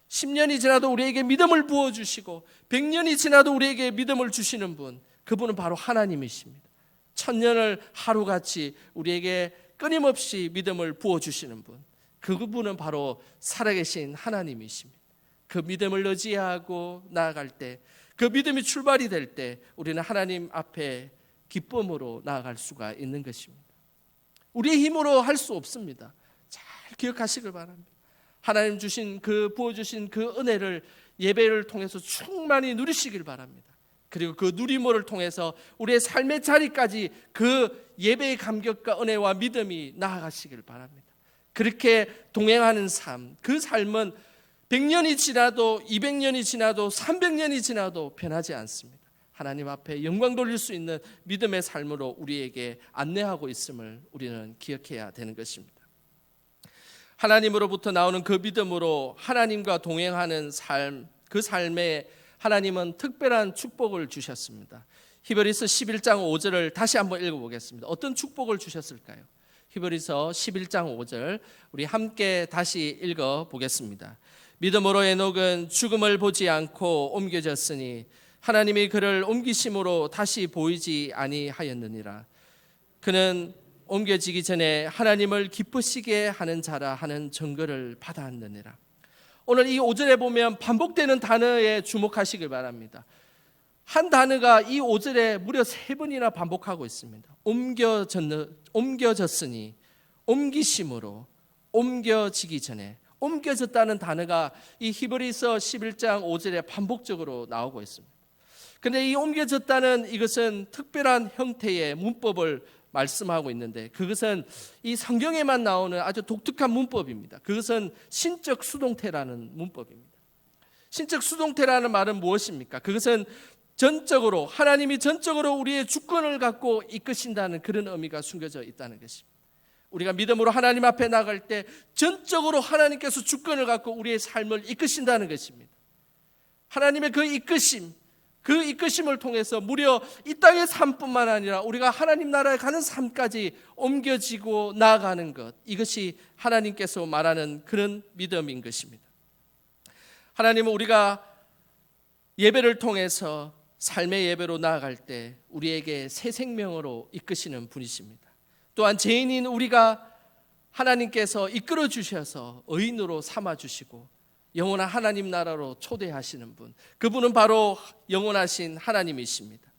10년이 지나도 우리에게 믿음을 부어주시고 100년이 지나도 우리에게 믿음을 주시는 분, 그분은 바로 하나님이십니다. 1000년을 하루같이 우리에게 끊임없이 믿음을 부어주시는 분, 그분은 바로 살아계신 하나님이십니다. 그 믿음을 의지하고 나아갈 때, 그 믿음이 출발이 될 때 우리는 하나님 앞에 기쁨으로 나아갈 수가 있는 것입니다. 우리의 힘으로 할 수 없습니다. 잘 기억하시길 바랍니다. 하나님 주신 부어주신 그 은혜를 예배를 통해서 충만히 누리시길 바랍니다. 그리고 그 누림을 통해서 우리의 삶의 자리까지 그 예배의 감격과 은혜와 믿음이 나아가시길 바랍니다. 그렇게 동행하는 삶, 그 삶은 100년이 지나도 200년이 지나도 300년이 지나도 변하지 않습니다. 하나님 앞에 영광 돌릴 수 있는 믿음의 삶으로 우리에게 안내하고 있음을 우리는 기억해야 되는 것입니다. 하나님으로부터 나오는 그 믿음으로 하나님과 동행하는 삶, 그 삶에 하나님은 특별한 축복을 주셨습니다. 히브리서 11장 5절을 다시 한번 읽어보겠습니다. 어떤 축복을 주셨을까요? 히브리서 11장 5절 우리 함께 다시 읽어보겠습니다. 믿음으로 에녹은 죽음을 보지 않고 옮겨졌으니 하나님이 그를 옮기심으로 다시 보이지 아니하였느니라. 그는 옮겨지기 전에 하나님을 기쁘시게 하는 자라 하는 증거를 받았느니라. 오늘 이 5절에 보면 반복되는 단어에 주목하시길 바랍니다. 한 단어가 이 5절에 무려 3번이나 반복하고 있습니다. 옮겨졌으니, 옮기심으로, 옮겨지기 전에. 옮겨졌다는 단어가 이 히브리서 11장 5절에 반복적으로 나오고 있습니다. 그런데 이 옮겨졌다는 이것은 특별한 형태의 문법을 말씀하고 있는데, 그것은 이 성경에만 나오는 아주 독특한 문법입니다. 그것은 신적 수동태라는 문법입니다. 신적 수동태라는 말은 무엇입니까? 그것은 전적으로, 하나님이 전적으로 우리의 주권을 갖고 이끄신다는 그런 의미가 숨겨져 있다는 것입니다. 우리가 믿음으로 하나님 앞에 나갈 때 전적으로 하나님께서 주권을 갖고 우리의 삶을 이끄신다는 것입니다. 하나님의 그 이끄심을 통해서 무려 이 땅의 삶뿐만 아니라 우리가 하나님 나라에 가는 삶까지 옮겨지고 나아가는 것, 이것이 하나님께서 말하는 그런 믿음인 것입니다. 하나님은 우리가 예배를 통해서 삶의 예배로 나아갈 때 우리에게 새 생명으로 이끄시는 분이십니다. 또한 죄인인 우리가 하나님께서 이끌어 주셔서 의인으로 삼아 주시고 영원한 하나님 나라로 초대하시는 분, 그분은 바로 영원하신 하나님이십니다.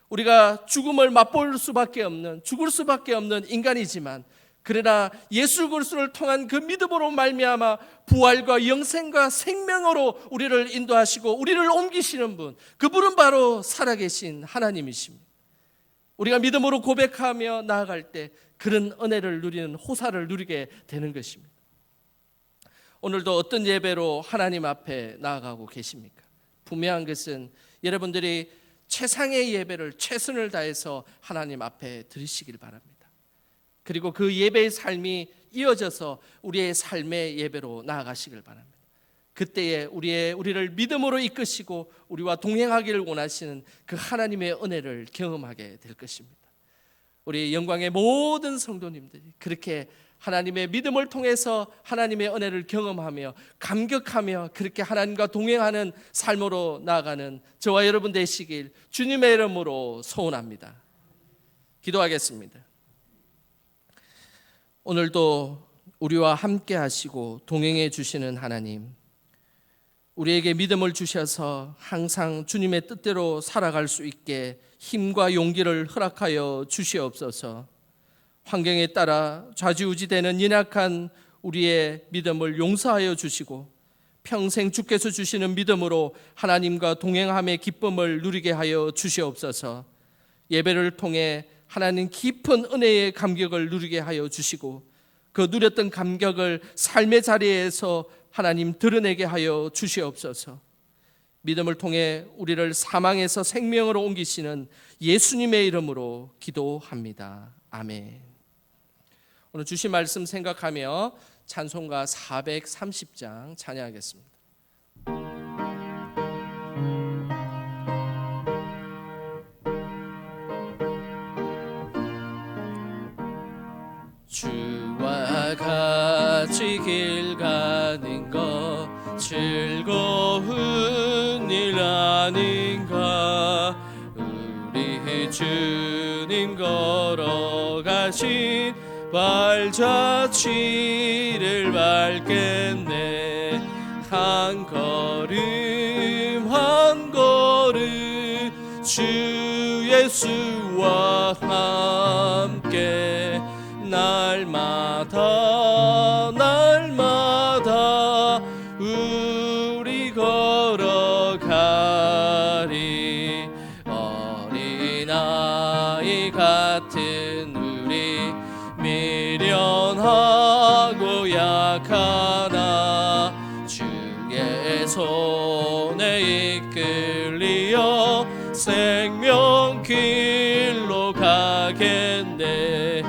우리가 죽음을 맛볼 수밖에 없는, 죽을 수밖에 없는 인간이지만, 그러나 예수 그리스도를 통한 그 믿음으로 말미암아 부활과 영생과 생명으로 우리를 인도하시고 우리를 옮기시는 분, 그분은 바로 살아계신 하나님이십니다. 우리가 믿음으로 고백하며 나아갈 때 그런 은혜를 누리는, 호사를 누리게 되는 것입니다. 오늘도 어떤 예배로 하나님 앞에 나아가고 계십니까? 분명한 것은 여러분들이 최상의 예배를 최선을 다해서 하나님 앞에 드리시길 바랍니다. 그리고 그 예배의 삶이 이어져서 우리의 삶의 예배로 나아가시길 바랍니다. 그때에 우리를 믿음으로 이끄시고 우리와 동행하기를 원하시는 그 하나님의 은혜를 경험하게 될 것입니다. 우리 영광의 모든 성도님들이 그렇게 하나님의 믿음을 통해서 하나님의 은혜를 경험하며 감격하며 그렇게 하나님과 동행하는 삶으로 나아가는 저와 여러분 되시길 주님의 이름으로 소원합니다. 기도하겠습니다. 오늘도 우리와 함께 하시고 동행해 주시는 하나님, 우리에게 믿음을 주셔서 항상 주님의 뜻대로 살아갈 수 있게 힘과 용기를 허락하여 주시옵소서. 환경에 따라 좌지우지되는 연약한 우리의 믿음을 용서하여 주시고 평생 주께서 주시는 믿음으로 하나님과 동행함의 기쁨을 누리게 하여 주시옵소서. 예배를 통해 하나님 깊은 은혜의 감격을 누리게 하여 주시고 그 누렸던 감격을 삶의 자리에서 하나님 드러내게 하여 주시옵소서. 믿음을 통해 우리를 사망에서 생명으로 옮기시는 예수님의 이름으로 기도합니다. 아멘. 오늘 주신 말씀 생각하며 찬송가 430장 찬양하겠습니다. 주와 같이 길 가는 것 즐거운 일 아닌가. 우리 주님 걸어가신 발자취를 밟겠네. 한 걸음 한 걸음 주 예수와 함께 날마다 날마다 우리 걸어가리. 어린아이 같은 우리 미련하고 약하나 주의 손에 이끌리어 생명길로 가겠네.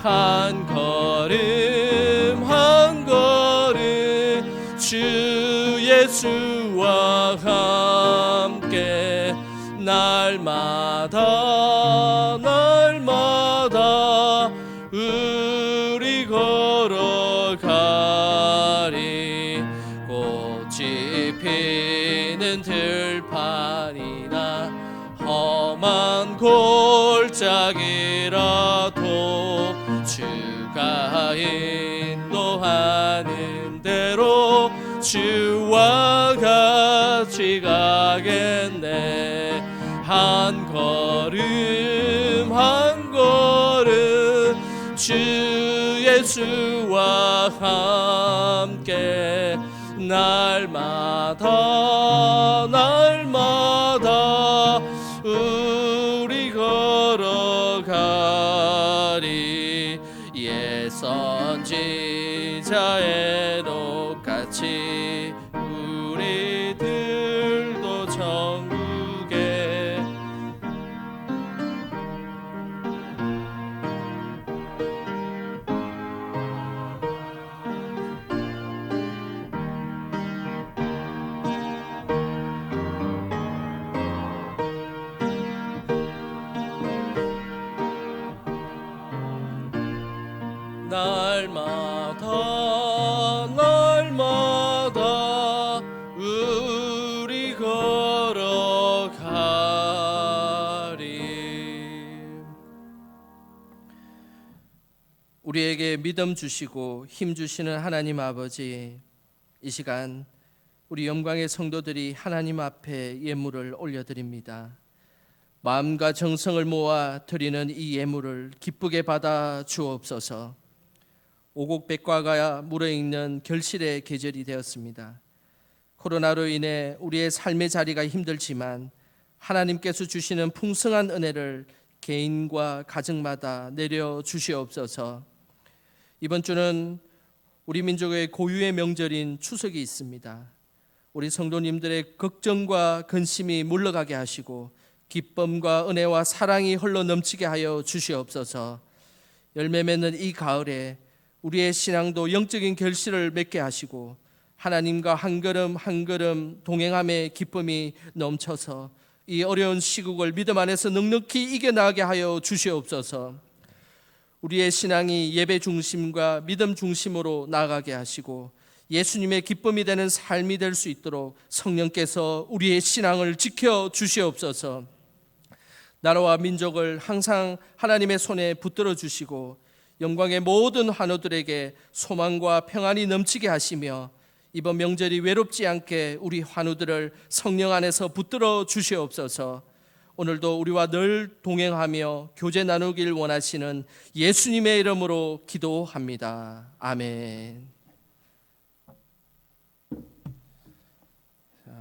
한 걸음 한 걸음 주 예수와 함께 날마다 날마다 우리 걸어가리. 꽃이 피는 들판이나 험한 골짜기라도 주가 인도하는 대로 주와 같이 가겠네. 한 걸음 한 걸음 주 예수와 함께 날마다 날마다 우리 걸어가리. 옛 선지자의 똑같이 우리들도 천국에 날마다 날마다 우리 걸어가리. 우리에게 믿음 주시고 힘 주시는 하나님 아버지, 이 시간 우리 영광의 성도들이 하나님 앞에 예물을 올려드립니다. 마음과 정성을 모아 드리는 이 예물을 기쁘게 받아 주옵소서. 오곡백과가 물어있는 결실의 계절이 되었습니다. 코로나로 인해 우리의 삶의 자리가 힘들지만 하나님께서 주시는 풍성한 은혜를 개인과 가정마다 내려 주시옵소서. 이번 주는 우리 민족의 고유의 명절인 추석이 있습니다. 우리 성도님들의 걱정과 근심이 물러가게 하시고 기쁨과 은혜와 사랑이 흘러 넘치게 하여 주시옵소서. 열매 맺는 이 가을에 우리의 신앙도 영적인 결실을 맺게 하시고 하나님과 한 걸음 한 걸음 동행함의 기쁨이 넘쳐서 이 어려운 시국을 믿음 안에서 넉넉히 이겨나가게 하여 주시옵소서. 우리의 신앙이 예배 중심과 믿음 중심으로 나아가게 하시고 예수님의 기쁨이 되는 삶이 될 수 있도록 성령께서 우리의 신앙을 지켜 주시옵소서. 나라와 민족을 항상 하나님의 손에 붙들어 주시고 영광의 모든 환우들에게 소망과 평안이 넘치게 하시며 이번 명절이 외롭지 않게 우리 환우들을 성령 안에서 붙들어 주시옵소서. 오늘도 우리와 늘 동행하며 교제 나누길 원하시는 예수님의 이름으로 기도합니다. 아멘.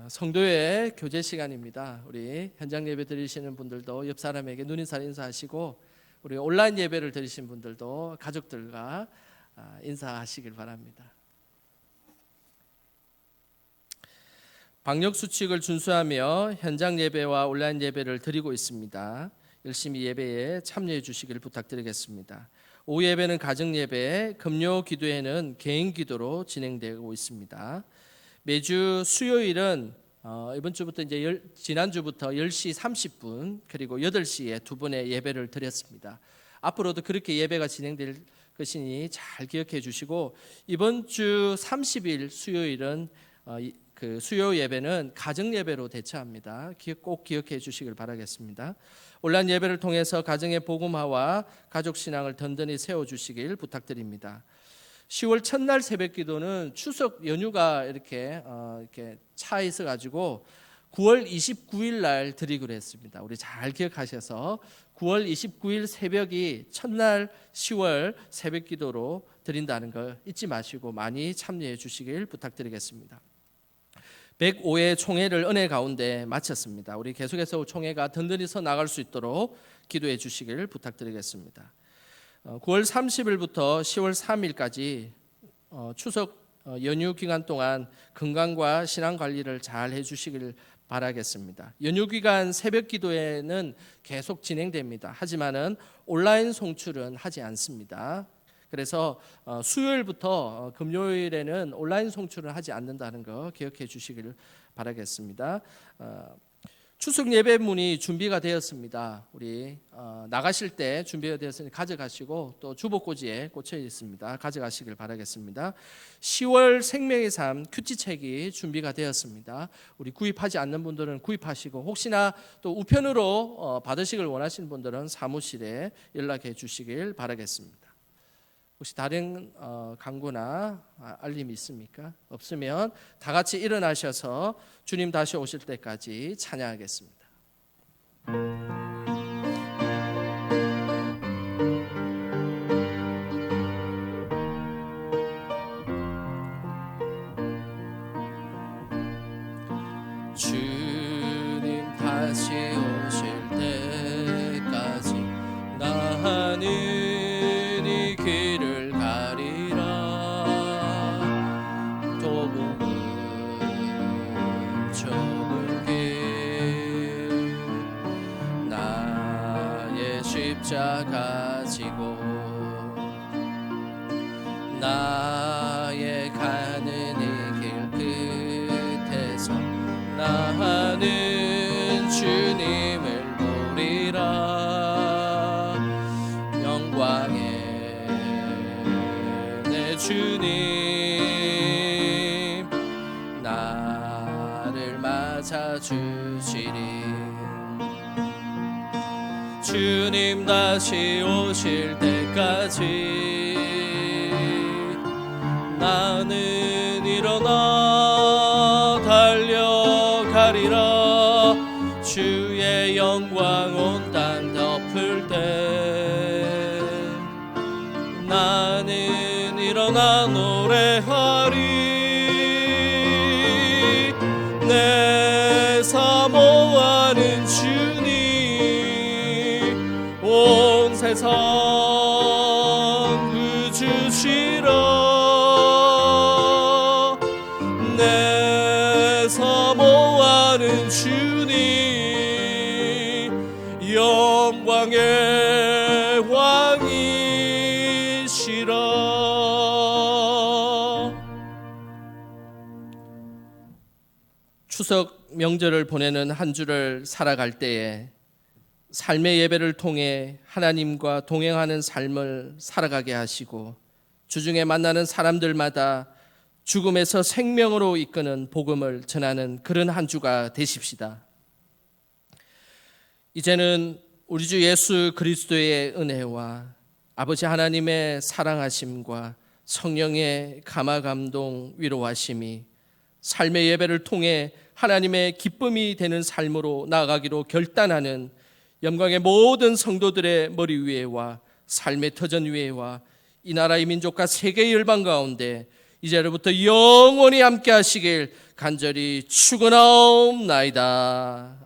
성도의 교제 시간입니다. 우리 현장 예배 드리시는 분들도 옆 사람에게 눈인사 인사하시고 우리 온라인 예배를 드리신 분들도 가족들과 인사하시길 바랍니다. 방역 수칙을 준수하며 현장 예배와 온라인 예배를 드리고 있습니다. 열심히 예배에 참여해 주시기를 부탁드리겠습니다. 오후 예배는 가정 예배, 금요 기도회는 개인 기도로 진행되고 있습니다. 매주 수요일은 이번 주부터 이제 지난주부터 10시 30분 그리고 8시에 두 번의 예배를 드렸습니다. 앞으로도 그렇게 예배가 진행될 것이니 잘 기억해 주시고, 이번 주 30일 수요일은 그 수요 예배는 가정 예배로 대처합니다. 꼭 기억해 주시길 바라겠습니다. 온라인 예배를 통해서 가정의 복음화와 가족 신앙을 든든히 세워 주시길 부탁드립니다. 10월 첫날 새벽 기도는 추석 연휴가 이렇게 차 있어 가지고 9월 29일 날 드리기로 했습니다. 우리 잘 기억하셔서 9월 29일 새벽이 첫날 10월 새벽 기도로 드린다는 걸 잊지 마시고 많이 참여해 주시길 부탁드리겠습니다. 105회 총회를 은혜 가운데 마쳤습니다. 우리 계속해서 총회가 든든히 서 나갈 수 있도록 기도해 주시길 부탁드리겠습니다. 9월 30일부터 10월 3일까지 추석 연휴 기간 동안 건강과 신앙 관리를 잘 해주시길 바라겠습니다. 연휴 기간 새벽 기도회는 계속 진행됩니다. 하지만은 온라인 송출은 하지 않습니다. 그래서 수요일부터 금요일에는 온라인 송출을 하지 않는다는 거 기억해 주시길 바라겠습니다. 추석 예배문이 준비가 되었습니다. 우리 나가실 때 준비가 되었으니 가져가시고, 또 주보꽂이에 꽂혀 있습니다. 가져가시길 바라겠습니다. 10월 생명의 삶 큐티책이 준비가 되었습니다. 우리 구입하지 않는 분들은 구입하시고, 혹시나 또 우편으로 받으시길 원하시는 분들은 사무실에 연락해 주시길 바라겠습니다. 혹시 다른 강구나 알림이 있습니까? 없으면 다 같이 일어나셔서 주님 다시 오실 때까지 찬양하겠습니다. 주님 다시 오실 때까지 나는 길을 가리라. 도움은 좁은 길 나의 십자가 지고 나의 가는 이 길 끝에서 나는 주님을 보리라. 영광의 주님 나를 맞아주시리. 주님 다시 오실 때까지 나는 일어나 달려가리라. 주의 영광 온 땅 덮을 때 나는 일어나 노래하리. 내 사모하는 주님 온 세상 그주시라. 내 사모하는 주님 영광의 왕이시라. 추석 명절을 보내는 한 주를 살아갈 때에 삶의 예배를 통해 하나님과 동행하는 삶을 살아가게 하시고, 주중에 만나는 사람들마다 죽음에서 생명으로 이끄는 복음을 전하는 그런 한 주가 되십시다. 이제는 우리 주 예수 그리스도의 은혜와 아버지 하나님의 사랑하심과 성령의 감화 감동 위로하심이 삶의 예배를 통해 하나님의 기쁨이 되는 삶으로 나아가기로 결단하는 영광의 모든 성도들의 머리 위에와 삶의 터전 위에와 이 나라의 민족과 세계의 열방 가운데 이제로부터 영원히 함께 하시길 간절히 축원하옵나이다.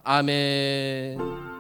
아멘.